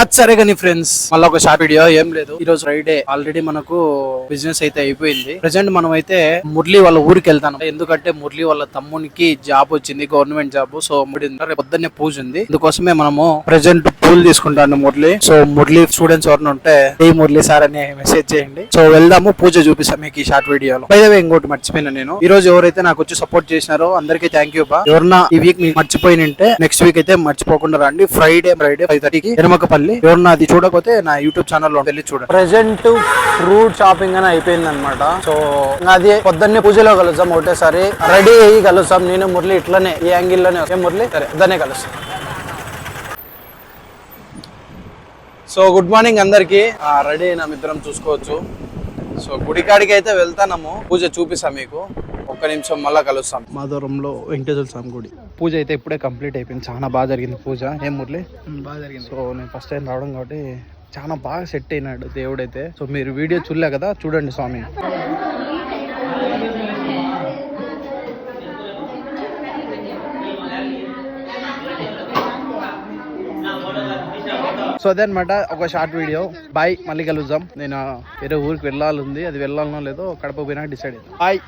అది సరే కానీ ఫ్రెండ్స్, మళ్ళీ ఒక షార్ట్ వీడియో ఏం లేదు. ఈ రోజు ఫ్రైడే, ఆల్రెడీ మనకు బిజినెస్ అయితే అయిపోయింది. ప్రెసెంట్ మనం అయితే మురళి వాళ్ళ ఊరికి వెళ్తాను. ఎందుకంటే మురళి వాళ్ళ తమ్మునికి జాబ్ వచ్చింది, గవర్నమెంట్ జాబ్. సో రేపు పొద్దున్నే పూజ ఉంది, అందుకోసమే మనము ప్రెసెంట్ పూలు తీసుకుంటాను మురళి. సో మురళి స్టూడెంట్స్ ఎవరిని ఉంటే ఏ మురళి సార్ అని మెసేజ్ చేయండి. సో వెళ్దాము, పూజ చూపిస్తాం మీకు ఈ షార్ట్ వీడియోలో. బై ఇంకోటి మర్చిపోయినా, నేను ఈ రోజు ఎవరైతే నాకు వచ్చి సపోర్ట్ చేసినారో అందరికీ థ్యాంక్ యూ బా. ఎవరన్నా ఈ వీక్ మీకు మర్చిపోయినంటే నెక్స్ట్ వీక్ అయితే మర్చిపోకుండా రండి. ఫ్రైడే 5:30కి ఎనమకపల్లి. ఎవరన్నా అది చూడకపోతే నా యూట్యూబ్ ఛానల్ లో వెళ్ళి చూడండి. ప్రెసెంట్ ఫ్రూట్ షాపింగ్ అని అయిపోయింది అనమాట. సో అది పొద్దున్నే పూజలో కలుస్తాం, ఒకటేసారి రెడీ అయ్యి కలుస్తాం. నేను మురళి ఇట్లనే ఈ యాంగిల్ లోనే మురళి సరే దాన్ని కలుస్తాం. సో గుడ్ మార్నింగ్ అందరికి. రెడీ అయినా ఇద్దరం చూసుకోవచ్చు. సో గుడికాడికి అయితే వెళ్తాము, పూజ చూపిస్తాం మీకు. ఒక్క నిమిషం మళ్ళీ కలుస్తాం. మాధవరంలో వెంకటేశ్వర స్వామి గుడి పూజ అయితే ఇప్పుడే కంప్లీట్ అయిపోయింది. చాలా బాగా జరిగింది పూజ. ఏం మురళి? బాగా జరిగింది. సో నేను ఫస్ట్ టైం రావడం కాబట్టి చాలా బాగా సెట్ అయినాడు దేవుడైతే. సో మీరు వీడియో చూడలే కదా, చూడండి స్వామి. సో అదే అనమాట ఒక షార్ట్ వీడియో. బాయ్, మళ్ళీ కలుద్దాం. నేను వేరే ఊరికి వెళ్ళాలి ఉంది, అది వెళ్ళాలనో లేదో కడప పోయినా డిసైడ్ అవుతాం. బాయ్.